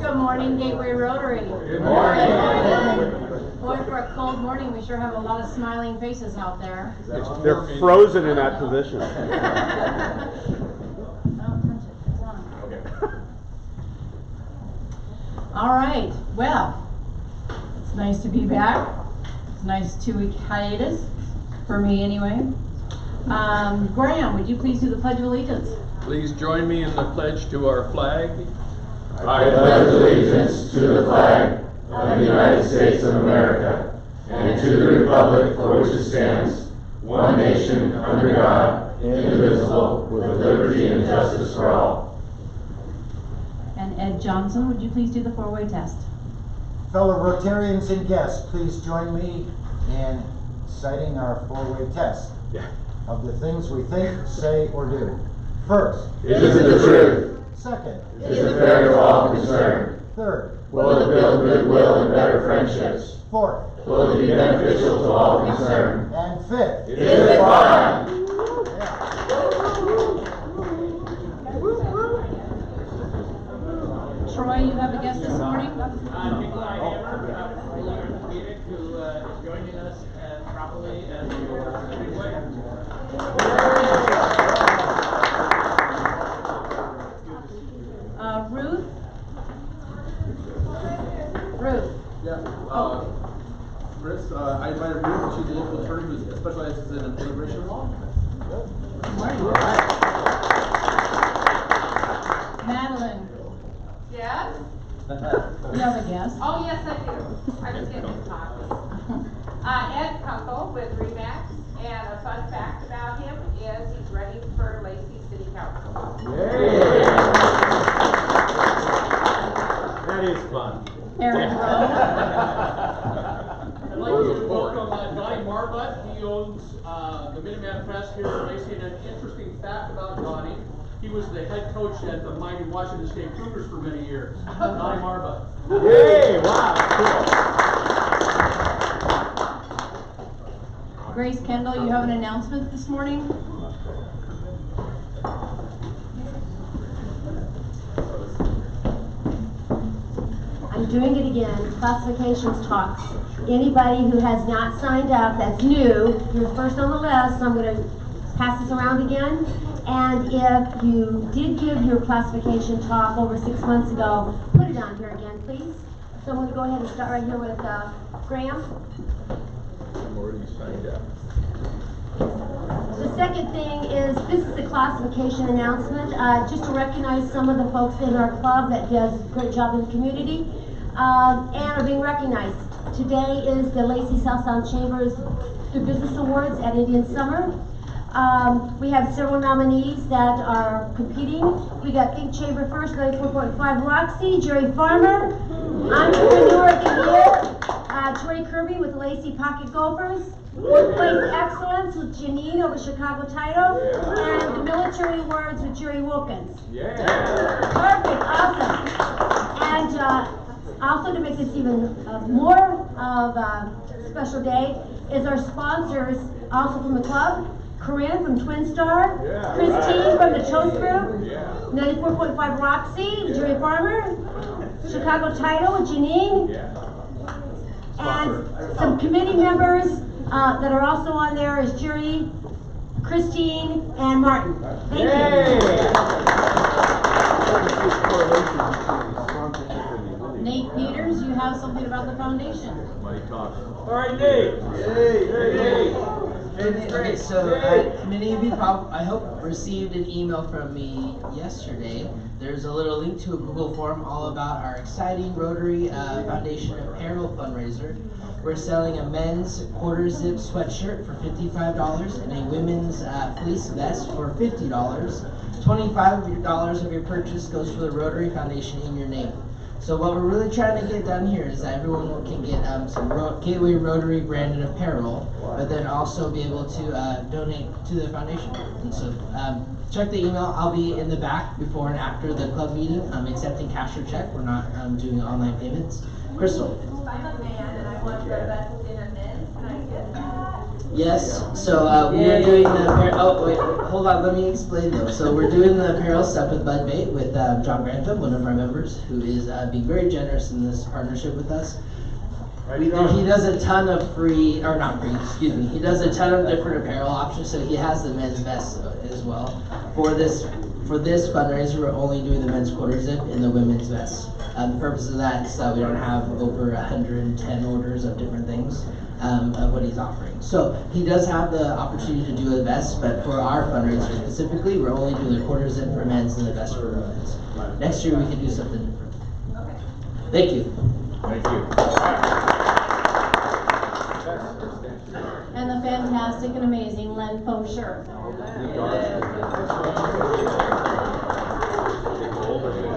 Good morning, Gateway Rotary. Good morning. Boy, for a cold morning, we sure have a lot of smiling faces out there. They're frozen in that position. All right, well, it's nice to be back. It's a nice 2-week hiatus, for me anyway. Graham, would you please do the Pledge of Allegiance? Please join me in the pledge to our flag. I pledge allegiance to the flag of the United States of America and to the republic for which it stands, one nation under God, indivisible, with liberty and justice for all. And Ed Johnson, would you please do the 4-way test? Fellow Rotarians and guests, please join me in citing our 4-way test of the things we think, say, or do. First, Is it the truth? second, Is it fair to all concerned? third, Will it build goodwill and better friendships? fourth, Will it be beneficial to all concerned? and fifth. Is it fun? Troy, you have a guest this morning? Nikolai Hammer, orthopedic, who is joining us properly as the way. Ruth? Ruth? Yeah. Chris, I invited Ruth. She's a local attorney who specializes in immigration law. Good morning. Madeline? Yes? You have a guest? Oh, yes, I do. I was getting his coffee. Ed Kunkel with Remax, and a fun fact about him is he's running for Lacey City Council. That is fun. Aaron Rowe? I'd like to welcome Johnny Marbut. He owns the Minuteman Press here in Lacey. And an interesting fact about Johnny, he was the head coach at the mighty Washington State Cougars for many years. Johnny Marbut. Yay! Wow, cool. Grace Kendall, you have an announcement this morning? I'm doing it again, classifications talks. Anybody who has not signed up, that's new, you're first on the list, so I'm going to pass this around again. And if you did give your classification talk over 6 months ago, put it on here again, please. So I'm going to go ahead and start right here with Graham. I'm already signed up. The second thing is, this is the classification announcement, just to recognize some of the folks in our club that does a great job in the community, and are being recognized. Today is the Lacey South Sound Chambers The Business Awards at Indian Summer. We have several nominees that are competing. We got Think Chamber First, 94.5 Roxy, Jerry Farmer, Entrepreneur of the Year, Troy Kirby with Lacey Pocket Gophers, Workplace Excellence with Janine over Chicago Title, and the Military Awards with Jerry Wilkins. Perfect, awesome. And also to make this even more of a special day is our sponsors, also from the club. Corinne from Twin Star, Christine from the Toast Group, 94.5 Roxy, Jerry Farmer, Chicago Title with Janine, and some committee members that are also on there is Jerry, Christine, and Martin. Thank you. Nate Peters, you have something about the foundation. Money talks. All right, Nate. Okay, so many of you I hope received an email from me yesterday. There's a little link to a Google form all about our exciting Rotary Foundation apparel fundraiser. We're selling a men's quarter zip sweatshirt for $55 and a women's fleece vest for $50. $25 of your purchase goes for the Rotary Foundation in your name. So what we're really trying to get done here is that everyone can get some Gateway Rotary branded apparel, but then also be able to donate to the foundation. And so check the email. I'll be in the back before and after the club meeting. I'm accepting cash or check. We're not doing online payments. Crystal. I'm a man and I want the best in a men's. Can I get that? Yes, so we are doing the oh wait, hold on, let me explain though. So we're doing the apparel stuff with Bud Bait with John Grantham, one of our members, who is being very generous in this partnership with us. He does a ton of free, or not free, excuse me, he does a ton of different apparel options, so he has the men's vest as well. For this fundraiser, we're only doing the men's quarter zip and the women's vest. The purpose of that is that we don't have over 110 orders of different things of what he's offering. So he does have the opportunity to do a vest, but for our fundraiser specifically, we're only doing the quarter zip for men's and the vest for women's. Next year we can do something different. Okay. Thank you. Thank you. And the fantastic and amazing Len Posher.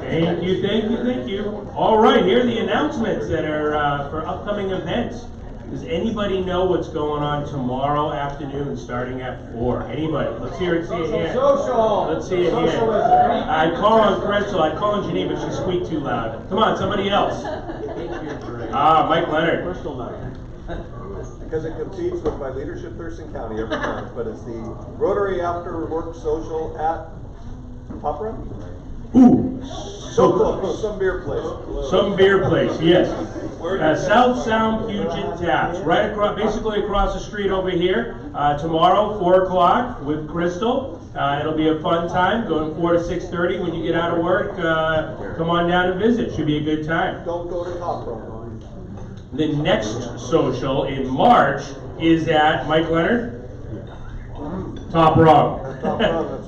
Thank you, thank you, thank you. All right, here are the announcements that are for upcoming events. Does anybody know what's going on tomorrow afternoon starting at 4? Anybody? Let's hear it, see a hand. Social. Let's see a hand. I call on Crystal, I call on Janine, but she squeaked too loud. Come on, somebody else. Mike Leonard. Crystal night. Because it competes with my leadership Thurston County every month, but it's the Rotary After Work Social at Top Run? Ooh, So close. Some beer place. some beer place, yes. South Sound Fusion Taps, right across, basically across the street over here. Tomorrow, 4 o'clock with Crystal. It'll be a fun time, going 4 to 6:30. When you get out of work, come on down and visit. Should be a good time. Don't go to Top Run. The next social in March is at Mike Leonard. Top Rung.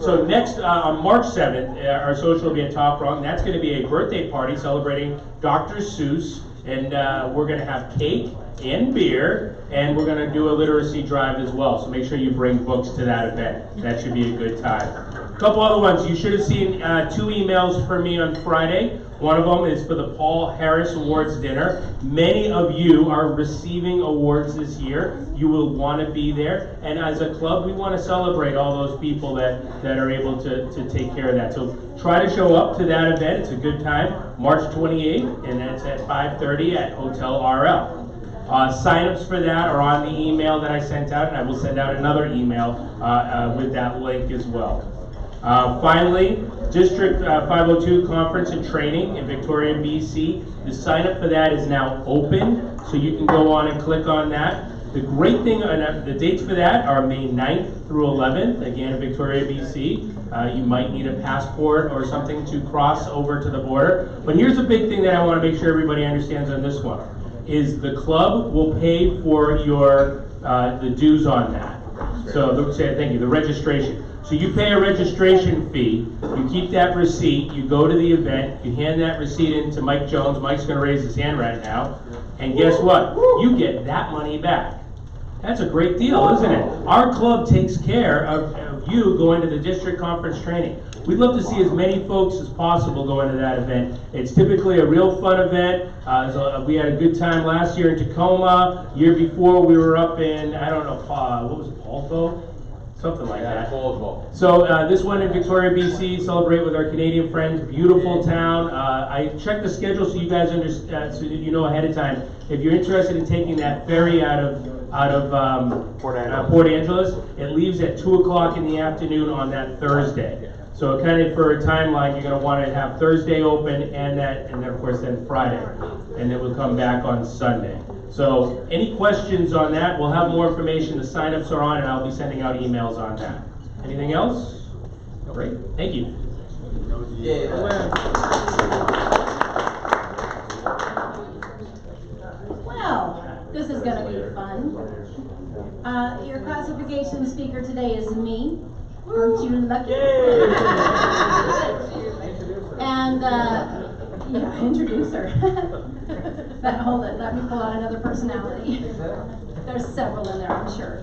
So next, on March 7th, our social will be at Top Rung. That's going to be a birthday party celebrating Dr. Seuss, and we're going to have cake and beer, and we're going to do a literacy drive as well. So make sure you bring books to that event. That should be a good time. A couple other ones. You should have seen 2 emails from me on Friday. One of them is for the Paul Harris Awards dinner. Many of you are receiving awards this year. You will want to be there. And as a club, we want to celebrate all those people that are able to take care of that. So try to show up to that event. It's a good time. March 28th, and that's at 5:30 at Hotel RL. Sign-ups for that are on the email that I sent out, and I will send out another email with that link as well. Finally, District 502 Conference and Training in Victoria, BC. The sign-up for that is now open, so you can go on and click on that. The great thing, the dates for that are May 9th through 11th, again in Victoria, BC. You might need a passport or something to cross over to the border. But here's the big thing that I want to make sure everybody understands on this one, is the club will pay for your the dues on that. So thank you, the registration. So you pay a registration fee, you keep that receipt, you go to the event, you hand that receipt in to Mike Jones. Mike's going to raise his hand right now. And guess what? You get that money back. That's a great deal, isn't it? Our club takes care of you going to the district conference training. We'd love to see as many folks as possible going to that event. It's typically a real fun event. We had a good time last year in Tacoma. Year before we were up in, I don't know, what was it, Paulsville? Something like that. So this one in Victoria, BC, celebrate with our Canadian friends. Beautiful town. I checked the schedule so you guys understand, so that you know ahead of time. If you're interested in taking that ferry out of Port Angeles, it leaves at 2 o'clock in the afternoon on that Thursday. So kind of for a timeline, you're going to want to have Thursday open and then of course then Friday, and then we'll come back on Sunday. So any questions on that? We'll have more information. The sign-ups are on, and I'll be sending out emails on that. Anything else? Great. Thank you. Well, this is going to be fun. Your classification speaker today is me. Aren't you lucky? And yeah, introduce her. But hold it, let me pull out another personality. There's several in there, I'm sure.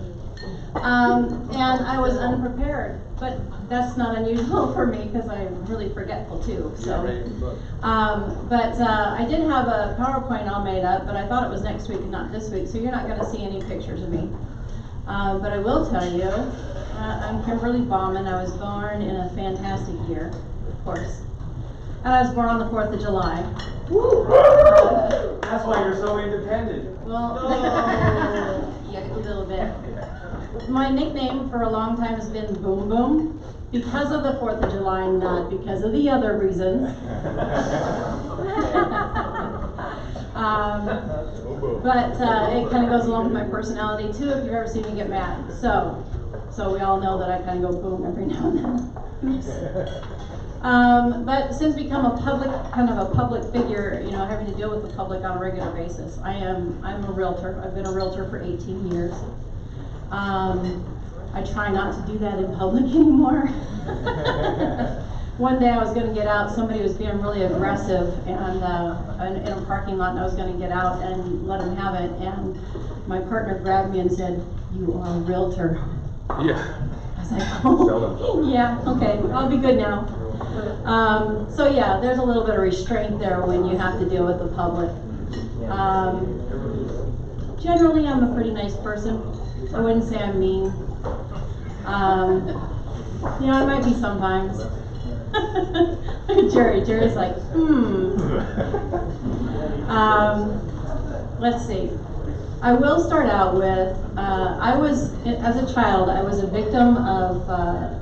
And I was unprepared, but that's not unusual for me because I'm really forgetful too. So, I did have a PowerPoint all made up, but I thought it was next week and not this week, so you're not going to see any pictures of me. But I will tell you, I'm Kimberly Bauman. I was born in a fantastic year, of course. And I was born on the 4th of July. That's why you're so independent. Well, yeah, a little bit. My nickname for a long time has been Boom Boom because of the 4th of July, not because of the other reasons. But it kind of goes along with my personality too, if you've ever seen me get mad. So we all know that I kind of go boom every now and then. Oops. But since become a public figure, you know, having to deal with the public on a regular basis. I'm a realtor. I've been a realtor for 18 years. I try not to do that in public anymore. One day I was going to get out, somebody was being really aggressive and in a parking lot, and I was going to get out and let him have it, and my partner grabbed me and said, "You are a realtor." Yeah. I was like, "Oh, yeah, okay, I'll be good now." So yeah, there's a little bit of restraint there when you have to deal with the public. Generally, I'm a pretty nice person. I wouldn't say I'm mean. You know, I might be sometimes. Look at Jerry. Jerry's like, let's see. I will start out with, as a child, I was a victim of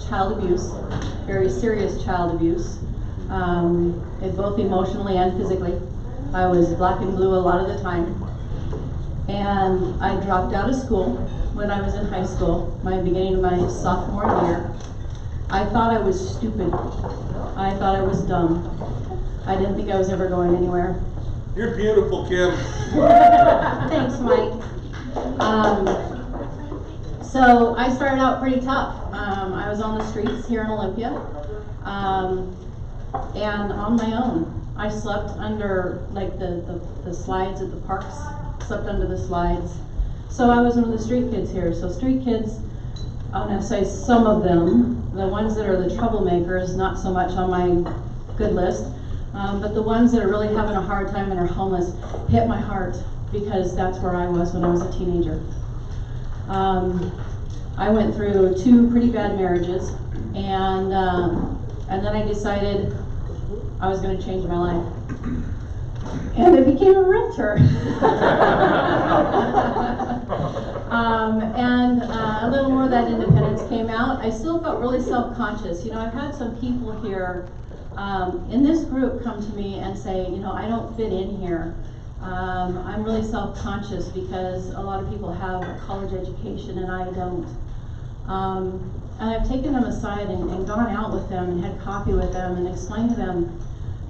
child abuse, very serious child abuse, both emotionally and physically. I was black and blue a lot of the time. And I dropped out of school when I was in high school, beginning of my sophomore year. I thought I was stupid. I thought I was dumb. I didn't think I was ever going anywhere. You're beautiful, Kim. Thanks, Mike. So I started out pretty tough. I was on the streets here in Olympia, and on my own. I slept under like the slides at the parks, slept under the slides. So I was one of the street kids here. So street kids, I'm going to say some of them, the ones that are the troublemakers, not so much on my good list, but the ones that are really having a hard time and are homeless hit my heart because that's where I was when I was a teenager. I went through 2 pretty bad marriages, and then I decided I was going to change my life. And I became a realtor. And a little more of that independence came out. I still felt really self-conscious. You know, I've had some people here in this group come to me and say, you know, I don't fit in here. I'm really self-conscious because a lot of people have a college education and I don't. And I've taken them aside and gone out with them and had coffee with them and explained to them,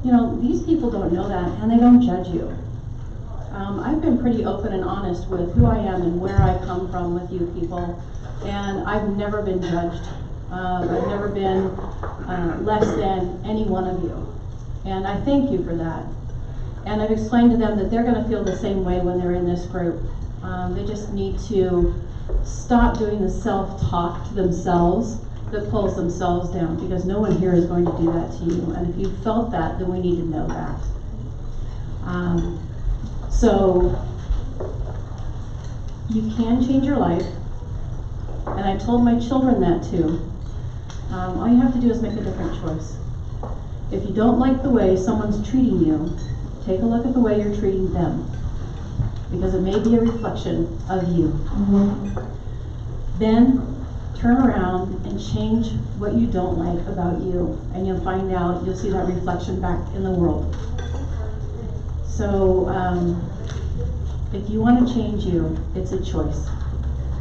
you know, these people don't know that and they don't judge you. I've been pretty open and honest with who I am and where I come from with you people, and I've never been judged. I've never been less than any one of you, and I thank you for that. And I've explained to them that they're going to feel the same way when they're in this group. They just need to stop doing the self-talk to themselves that pulls themselves down, because no one here is going to do that to you. And if you felt that, then we need to know that. So you can change your life, and I told my children that too. All you have to do is make a different choice. If you don't like the way someone's treating you, take a look at the way you're treating them, because it may be a reflection of you. Then turn around and change what you don't like about you, and you'll find out, you'll see that reflection back in the world. So if you want to change you, it's a choice.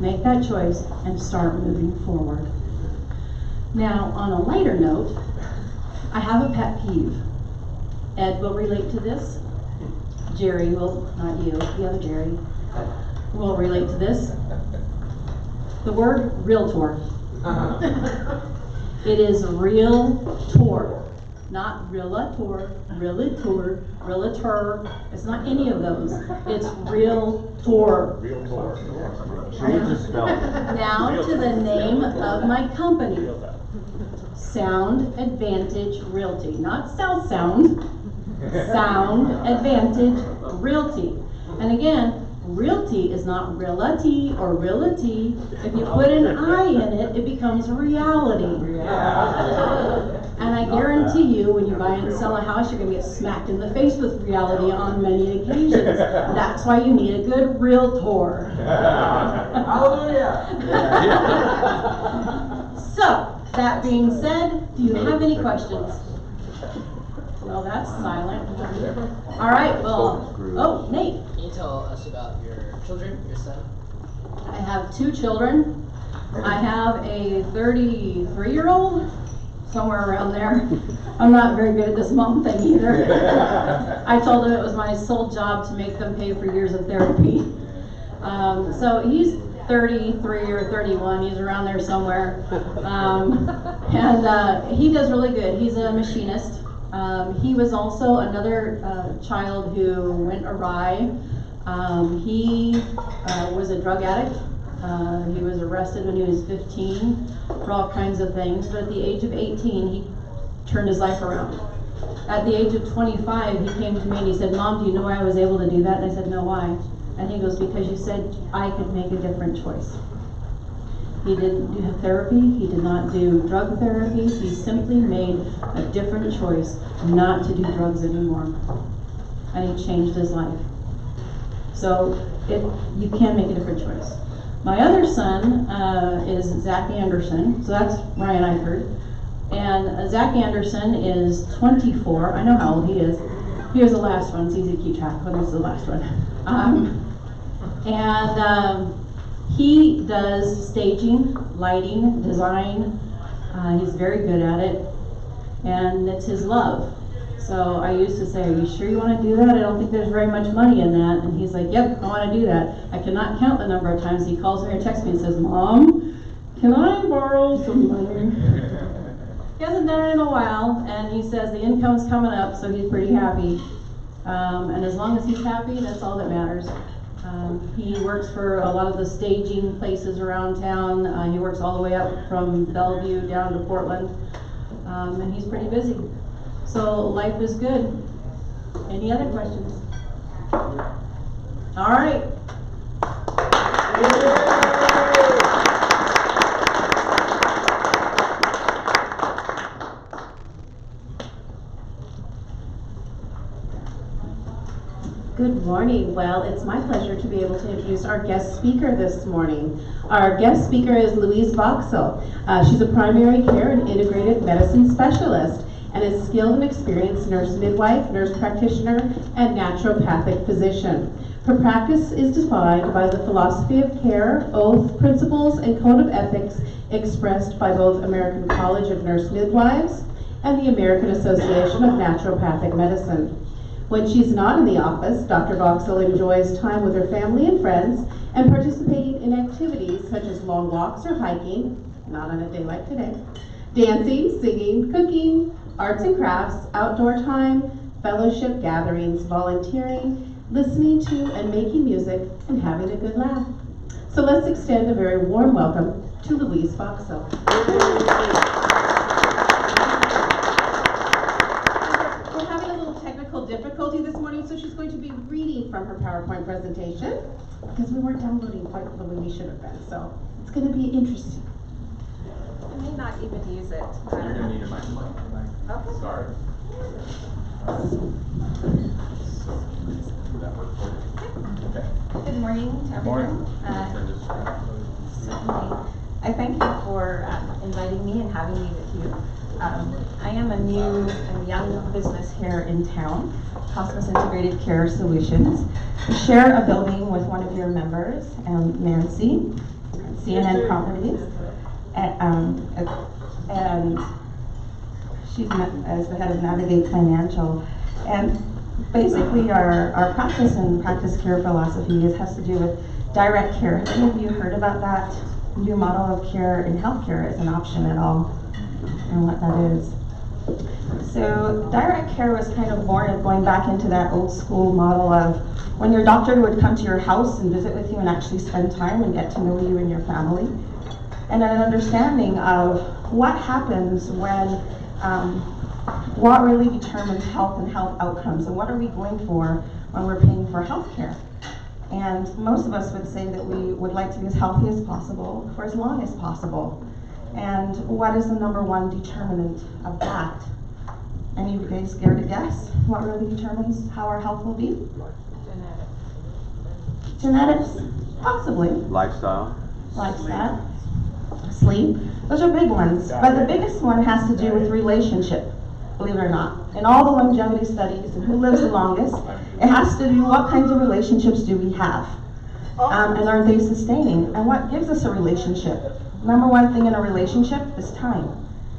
Make that choice and start moving forward. Now, on a lighter note, I have a pet peeve. Ed will relate to this. Jerry will, not you, the other Jerry, will relate to this. The word realtor. It is realtor, not realtor, realtor, realtor. It's not any of those. It's realtor. Change the spelling. Now to the name of my company. Sound Advantage Realty, not South Sound. Sound Advantage Realty. And again, realty is not realty or realty. If you put an I in it, it becomes reality. And I guarantee guarantee you, when you buy and sell a house, you're gonna get smacked in the face with reality on many occasions. That's why you need a good realtor. Hallelujah. So, that being said, do you have any questions? Well, that's silent. All right, well, oh, Nate. Can you tell us about your children, your son? I have 2 children. I have a 33-year-old, somewhere around there. I'm not very good at this mom thing either. I told him it was my sole job to make them pay for years of therapy. So he's 33 or 31, he's around there somewhere. He does really good. He's a machinist. He was also another child who went awry. He was a drug addict. He was arrested when he was 15 for all kinds of things, but at the age of 18, he turned his life around. At the age of 25, he came to me and he said, "Mom, do you know why I was able to do that?" And I said, "No, why?" And he goes, "Because you said I could make a different choice." He didn't do therapy, he did not do drug therapy, he simply made a different choice not to do drugs anymore. And he changed his life. So you can make a different choice. My other son is Zach Anderson, so that's Ryan Eichert. And Zach Anderson is 24, I know how old he is. Here's the last one, it's easy to keep track of when this is the last one. He does staging, lighting, design. He's very good at it, and it's his love. So I used to say, "Are you sure you want to do that? I don't think there's very much money in that." And he's like, "Yep, I want to do that." I cannot count the number of times he calls me or texts me and says, "Mom, can I borrow some money?" He hasn't done it in a while, and he says the income's coming up, so he's pretty happy. And as long as he's happy, that's all that matters. He works for a lot of the staging places around town. He works all the way up from Bellevue down to Portland, and he's pretty busy. So life is good. Any other questions? All right. Good morning. Well, it's my pleasure to be able to introduce our guest speaker this morning. Our guest speaker is Louise Boxill. She's a primary care and integrated medicine specialist and is skilled and experienced nurse midwife, nurse practitioner, and naturopathic physician. Her practice is defined by the philosophy of care, oath, principles, and code of ethics expressed by both American College of Nurse Midwives and the American Association of Naturopathic Medicine. When she's not in the office, Dr. Boxill enjoys time with her family and friends and participating in activities such as long walks or hiking, not on a day like today, dancing, singing, cooking, arts and crafts, outdoor time, fellowship gatherings, volunteering, listening to and making music, and having a good laugh. So let's extend a very warm welcome to Louise Boxill. We're having a little technical difficulty this morning, so she's going to be reading from her PowerPoint presentation because we weren't downloading quite the way we should have been. So it's going to be interesting. I may not even use it. You're gonna need a microphone. Okay. Sorry. That work for you? Okay. Good morning to everyone. I thank you for inviting me and having me with you. I am a new and young business here in town, Cosmas Integrated Care Solutions. We share a building with one of your members, Nancy, CNN Properties, and she's as the head of Navigate Financial. And basically our practice and practice care philosophy has to do with direct care. Have any of you heard about that new model of care in healthcare as an option at all, and what that is? So direct care was kind of born of going back into that old school model of when your doctor would come to your house and visit with you and actually spend time and get to know you and your family, and an understanding of what happens when what really determines health and health outcomes, and what are we going for when we're paying for health care. And most of us would say that we would like to be as healthy as possible for as long as possible. And what is the number one determinant of that? Any of you guys scared to guess what really determines how our health will be? Genetics? Possibly. Lifestyle. Lifestyle. Sleep. Those are big ones. But the biggest one has to do with relationship, believe it or not. In all the longevity studies and who lives the longest, it has to do what kinds of relationships do we have. And are they sustaining? And what gives us a relationship? Number one thing in a relationship is time.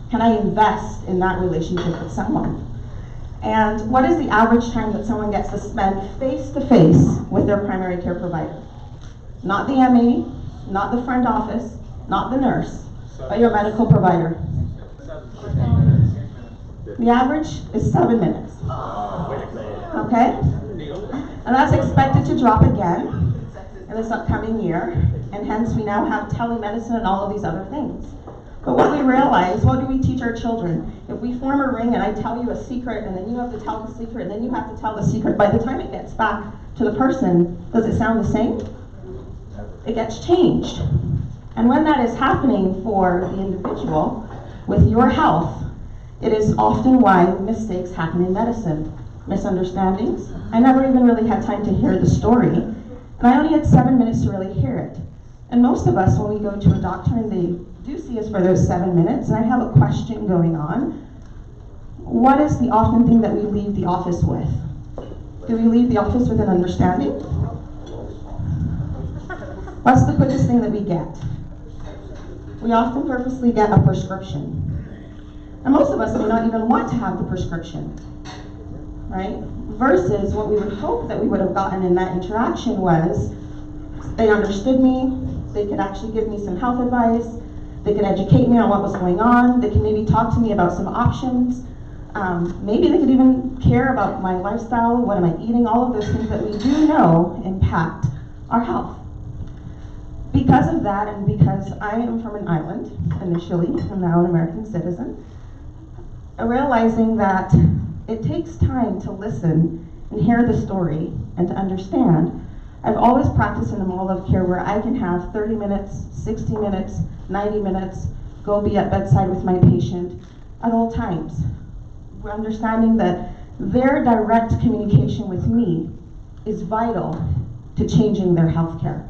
Can I invest in that relationship with someone? And what is the average time that someone gets to spend face-to-face with their primary care provider? Not the MA, not the front office, not the nurse, but your medical provider. The average is 7 minutes. Okay? And that's expected to drop again in this upcoming year, and hence we now have telemedicine and all of these other things. But what we realize, what do we teach our children? If we form a ring and I tell you a secret and then you have to tell the secret and then you have to tell the secret, by the time it gets back to the person, does it sound the same? It gets changed. And when that is happening for the individual with your health, it is often why mistakes happen in medicine. Misunderstandings. I never even really had time to hear the story, and I only had 7 minutes to really hear it. And most of us, when we go to a doctor and they do see us for those 7 minutes, and I have a question going on, what is the often thing that we leave the office with? Do we leave the office with an understanding? What's the quickest thing that we get? We often purposely get a prescription. And most of us may not even want to have the prescription, right? Versus what we would hope that we would have gotten in that interaction was, they understood me, they could actually give me some health advice, they could educate me on what was going on, they could maybe talk to me about some options, maybe they could even care about my lifestyle, what am I eating, all of those things that we do know impact our health. Because of that, and because I am from an island initially, I'm now an American citizen, realizing that it takes time to listen and hear the story and to understand, I've always practiced in a model of care where I can have 30 minutes, 60 minutes, 90 minutes, go be at bedside with my patient at all times. We're understanding that their direct communication with me is vital to changing their health care.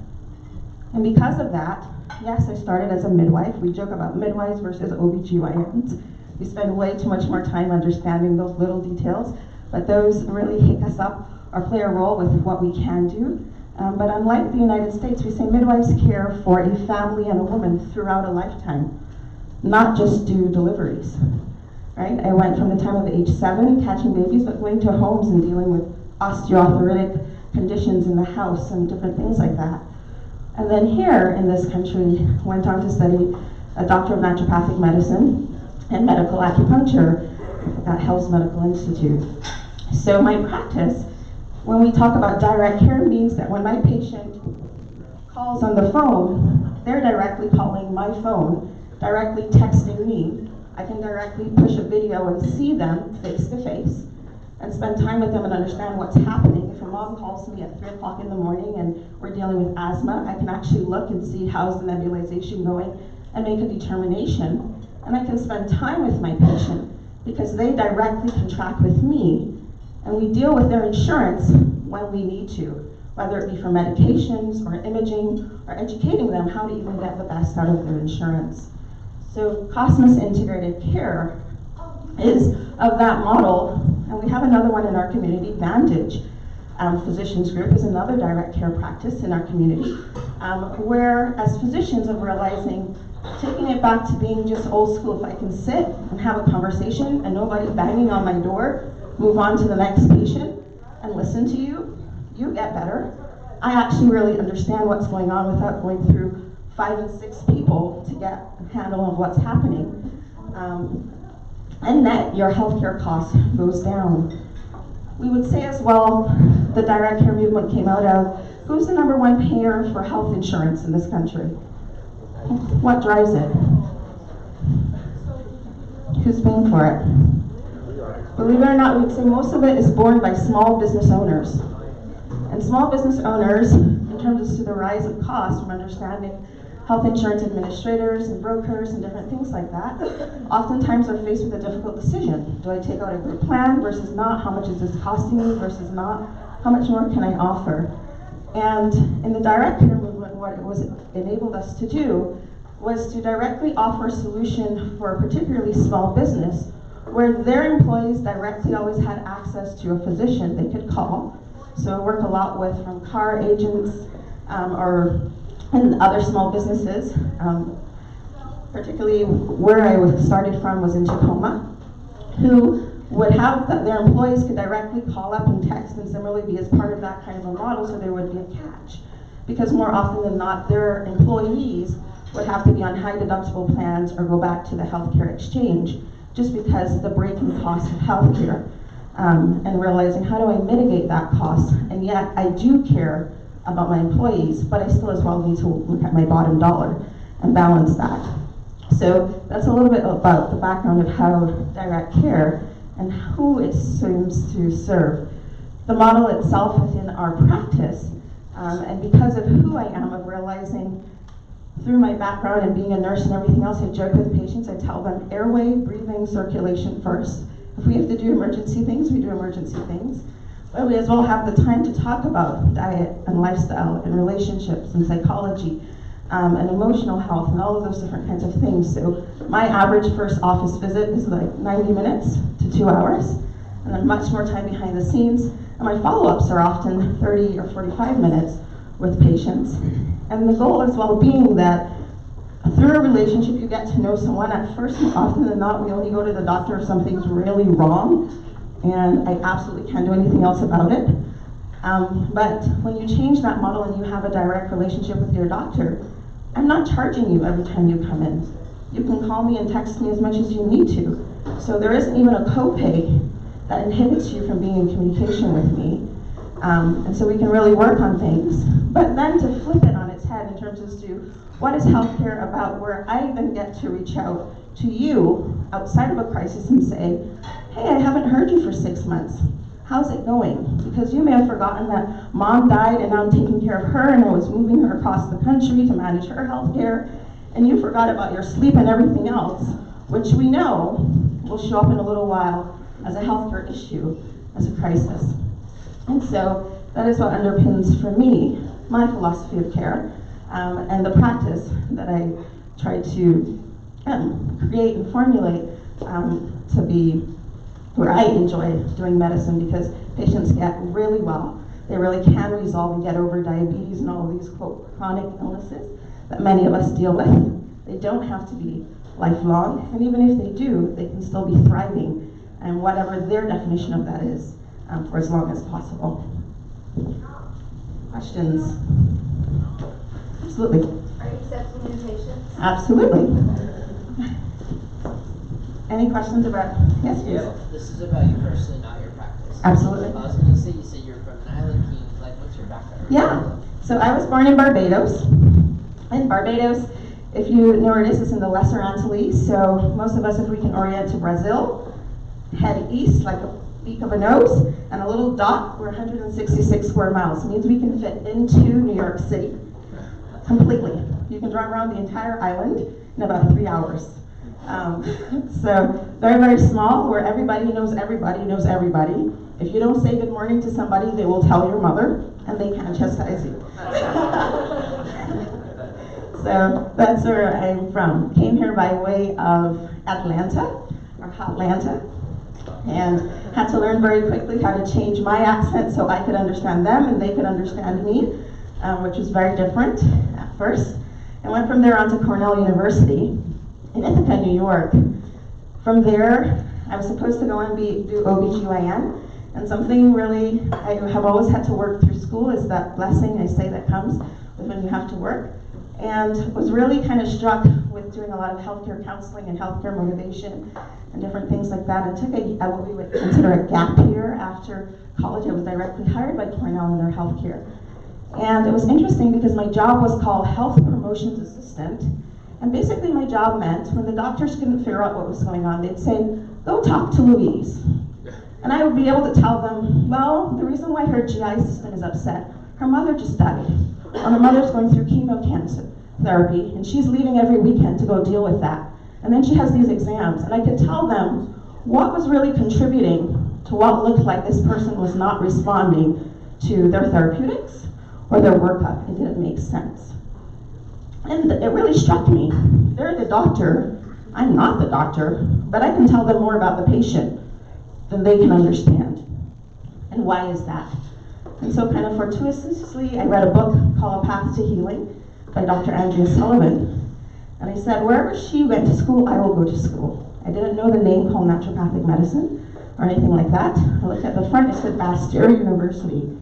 And because of that, yes, I started as a midwife. We joke about midwives versus OBGYNs. We spend way too much more time understanding those little details, but those really pick us up or play a role with what we can do. But unlike the United States, we say midwives care for a family and a woman throughout a lifetime, not just do deliveries, right? I went from the time of age 7 catching babies, but going to homes and dealing with osteoarthritic conditions in the house and different things like that. And then here in this country, went on to study a doctor of naturopathic medicine and medical acupuncture at Health Medical Institute. So my practice, when we talk about direct care, means that when my patient calls on the phone, they're directly calling my phone, directly texting me. I can directly push a video and see them face to face and spend time with them and understand what's happening. If a mom calls me at 3 o'clock in the morning and we're dealing with asthma, I can actually look and see how's the nebulization going and make a determination. And I can spend time with my patient because they directly contract with me, and we deal with their insurance when we need to, whether it be for medications or imaging or educating them how to even get the best out of their insurance. So Cosmas Integrated Care is of that model, and we have another one in our community, Vantage Physicians Group is another direct care practice in our community, where as physicians I'm realizing, taking it back to being just old school, if I can sit and have a conversation and nobody banging on my door, move on to the next patient and listen to you, you get better. I actually really understand what's going on without going through 5 and 6 people to get a handle of what's happening. And that your healthcare cost goes down. We would say as well, the direct care movement came out of, who's the #1 payer for health insurance in this country? What drives it? Who's paying for it? Believe it or not, we'd say most of it is borne by small business owners. And small business owners, in terms of the rise of cost, from understanding health insurance administrators and brokers and different things like that, oftentimes are faced with a difficult decision. Do I take out a group plan versus not? How much is this costing me versus not? How much more can I offer? And in the direct care movement, what it was enabled us to do was to directly offer a solution for a particularly small business where their employees directly always had access to a physician they could call. So I work a lot with from car agents and other small businesses. Particularly where I started from was in Tacoma, who would have their employees could directly call up and text and similarly be as part of that kind of a model, so there would be a catch. Because more often than not, their employees would have to be on high deductible plans or go back to the healthcare exchange, just because the breaking cost of healthcare, and realizing how do I mitigate that cost, and yet I do care about my employees, but I still as well need to look at my bottom dollar and balance that. So that's a little bit about the background of how direct care and who it seems to serve. The model itself within our practice, and because of who I am, of realizing through my background and being a nurse and everything else, I joke with patients, I tell them airway, breathing, circulation first. If we have to do emergency things, we do emergency things. But we as well have the time to talk about diet and lifestyle and relationships and psychology and emotional health and all of those different kinds of things. So my average first office visit is like 90 minutes to 2 hours, and then much more time behind the scenes. And my follow-ups are often 30 or 45 minutes with patients. And the goal as well being that through a relationship you get to know someone. At first, more often than not, we only go to the doctor if something's really wrong, and I absolutely can't do anything else about it. But when you change that model and you have a direct relationship with your doctor, I'm not charging you every time you come in. You can call me and text me as much as you need to. So there isn't even a copay that inhibits you from being in communication with me. And so we can really work on things. But then to flip it on its head in terms as to what is healthcare about, where I then get to reach out to you outside of a crisis and say, hey, I haven't heard you for 6 months. How's it going? Because you may have forgotten that mom died and now I'm taking care of her and I was moving her across the country to manage her health care, and you forgot about your sleep and everything else, which we know will show up in a little while as a healthcare issue, as a crisis. And so that is what underpins for me my philosophy of care and the practice that I try to create and formulate to be where I enjoy doing medicine, because patients get really well. They really can resolve and get over diabetes and all of these, quote, chronic illnesses that many of us deal with. They don't have to be lifelong, and even if they do, they can still be thriving, and whatever their definition of that is, for as long as possible. Questions? Absolutely. Are you accepting new patients? Absolutely. Any questions about, yes, please? Yeah, this is about you personally, not your practice. Absolutely. I was going to say, you said you're from an island. Can you, like, what's your background? Yeah, so I was born in Barbados. And Barbados, if you know where it is, it's in the Lesser Antilles. So most of us, if we can orient to Brazil, head east like a beak of a nose, and a little dot, we're 166 square miles. It means we can fit into New York City completely. You can drive around the entire island in about 3 hours. So very, very small, where everybody knows everybody. If you don't say good morning to somebody, they will tell your mother, and they can't chastise you. So that's where I'm from. Came here by way of Atlanta, or Hotlanta, and had to learn very quickly how to change my accent so I could understand them and they could understand me, which was very different at first. And went from there on to Cornell University in Ithaca, New York. From there, I was supposed to go and do OBGYN, and something really I have always had to work through school is that blessing, I say, that comes with when you have to work. And was really kind of struck with doing a lot of healthcare counseling and healthcare motivation and different things like that. I took what we would consider a gap year after college. I was directly hired by Cornell in their healthcare. And it was interesting because my job was called Health Promotions Assistant. And basically my job meant when the doctors couldn't figure out what was going on, they'd say, go talk to Louise. And I would be able to tell them, well, the reason why her GI system is upset, her mother just died, or her mother's going through chemo cancer, therapy, and she's leaving every weekend to go deal with that. And then she has these exams, and I could tell them what was really contributing to what looked like this person was not responding to their therapeutics or their workup. It didn't make sense. And it really struck me. They're the doctor. I'm not the doctor, but I can tell them more about the patient than they can understand. And why is that? And so kind of fortuitously, I read a book called A Path to Healing by Dr. Andrea Sullivan. And I said, wherever she went to school, I will go to school. I didn't know the name called naturopathic medicine or anything like that. I looked at the front, it said Bastyr University.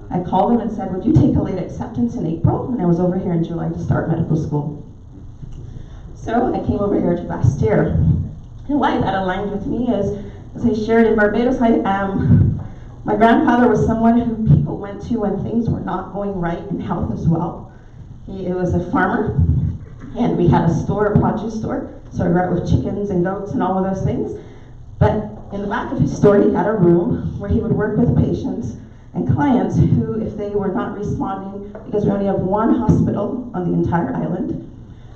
I called them and said, would you take a late acceptance in April? And I was over here in July to start medical school. So I came over here to Bastyr. And why that aligned with me is, as I shared in Barbados, my grandfather was someone who people went to when things were not going right in health as well. He was a farmer, and we had a store, a produce store, so I grew up with chickens and goats and all of those things. But in the back of his store, he had a room where he would work with patients and clients who, if they were not responding, because we only have one hospital on the entire island,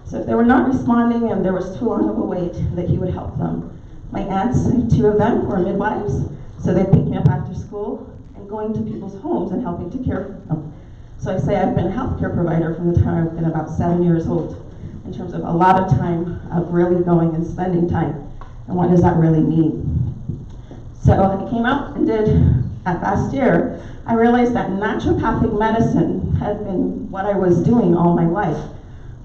so if they were not responding and there was too long of a wait, that he would help them. My aunts, 2 of them, were midwives, so they'd pick me up after school and going to people's homes and helping to care for them. So I say I've been a healthcare provider from the time I've been about 7 years old, in terms of a lot of time of really going and spending time. And what does that really mean? So I came out and did, at Bastyr, I realized that naturopathic medicine had been what I was doing all my life,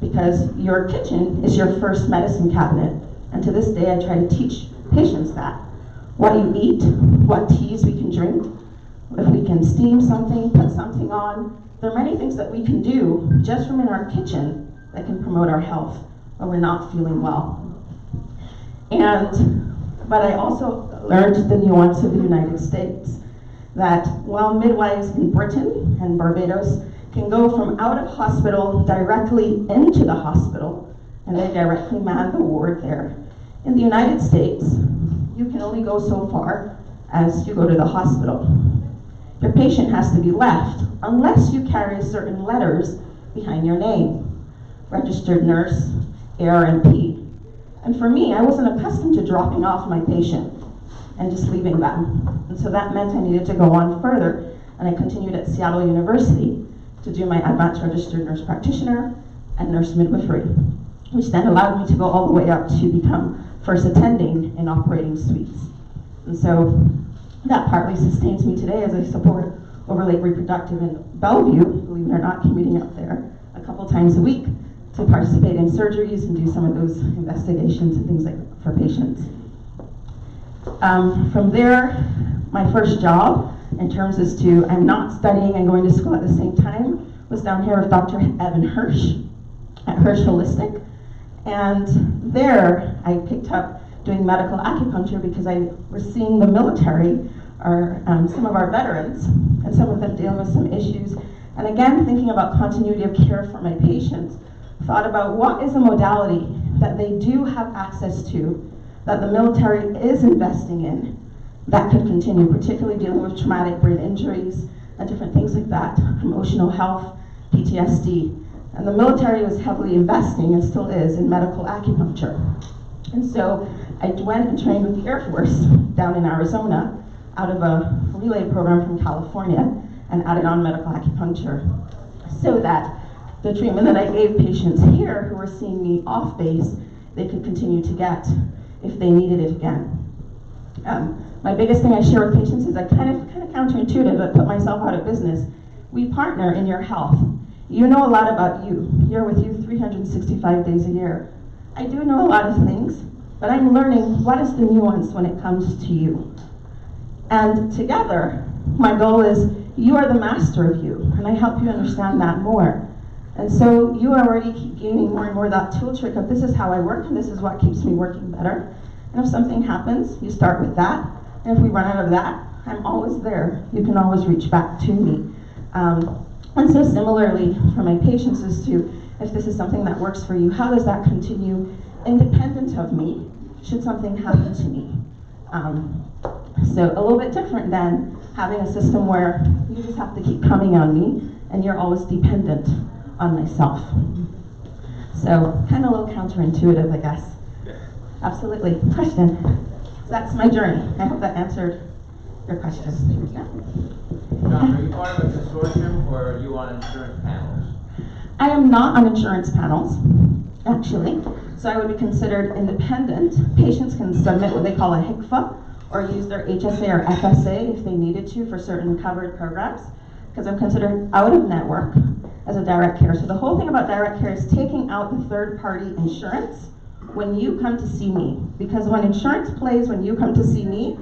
because your kitchen is your first medicine cabinet. And to this day, I try to teach patients that. What you eat, what teas we can drink, if we can steam something, put something on. There are many things that we can do just from in our kitchen that can promote our health when we're not feeling well. But I also learned the nuance of the United States, that while midwives in Britain and Barbados can go from out of hospital directly into the hospital, and they directly man the ward there, in the United States, you can only go so far as you go to the hospital. Your patient has to be left unless you carry certain letters behind your name. Registered nurse, ARNP. And for me, I wasn't accustomed to dropping off my patient and just leaving them. And so that meant I needed to go on further, and I continued at Seattle University to do my advanced registered nurse practitioner and nurse midwifery, which then allowed me to go all the way up to become first attending in operating suites. And so that partly sustains me today as I support Overlake Reproductive in Bellevue, believe it or not, commuting up there a couple times a week to participate in surgeries and do some of those investigations and things like for patients. From there, my first job, in terms as to I'm not studying and going to school at the same time, was down here with Dr. Evan Hirsch at Hirsch Holistic. And there, I picked up doing medical acupuncture because I was seeing the military, or some of our veterans, and some of them dealing with some issues. And again, thinking about continuity of care for my patients, thought about what is a modality that they do have access to, that the military is investing in, that could continue, particularly dealing with traumatic brain injuries and different things like that, emotional health, PTSD. And the military was heavily investing, and still is, in medical acupuncture. And so I went and trained with the Air Force down in Arizona out of a relay program from California and added on medical acupuncture so that the treatment that I gave patients here who were seeing me off base, they could continue to get if they needed it again. My biggest thing I share with patients is kind of counterintuitive, but put myself out of business. We partner in your health. You know a lot about you. You're with you 365 days a year. I do know a lot of things, but I'm learning what is the nuance when it comes to you. And together, my goal is you are the master of you, and I help you understand that more. And so you already keep gaining more and more that tool trick of this is how I work, and this is what keeps me working better. And if something happens, you start with that. And if we run out of that, I'm always there. You can always reach back to me. And so similarly for my patients as to if this is something that works for you, how does that continue independent of me should something happen to me? So a little bit different than having a system where you just have to keep coming on me and you're always dependent on myself. So kind of a little counterintuitive, I guess. Absolutely. Question. So that's my journey. I hope that answered your question. Yeah. John, are you part of a consortium or are you on insurance panels? I am not on insurance panels, actually. So I would be considered independent. Patients can submit what they call a HICFA or use their HSA or FSA if they needed to for certain covered programs, because I'm considered out of network as a direct care. So the whole thing about direct care is taking out the third-party insurance when you come to see me. Because when insurance plays when you come to see me,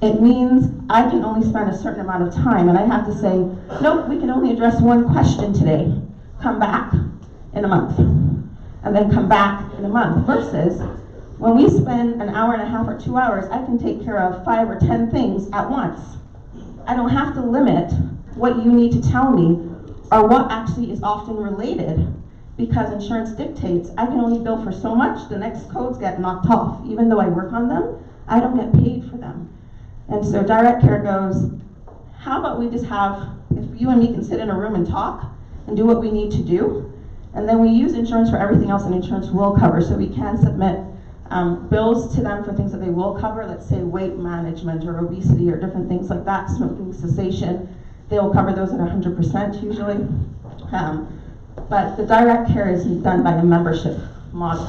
it means I can only spend a certain amount of time, and I have to say, nope, we can only address one question today. Come back in a month, and then come back in a month. Versus when we spend an hour and a half or 2 hours, I can take care of 5 or 10 things at once. I don't have to limit what you need to tell me or what actually is often related, because insurance dictates I can only bill for so much. The next codes get knocked off. Even though I work on them, I don't get paid for them. And so direct care goes, how about we just have, if you and me can sit in a room and talk and do what we need to do, and then we use insurance for everything else, and insurance will cover. So we can submit bills to them for things that they will cover, let's say weight management or obesity or different things like that, smoking cessation. They will cover those at 100% usually. But the direct care is done by a membership model.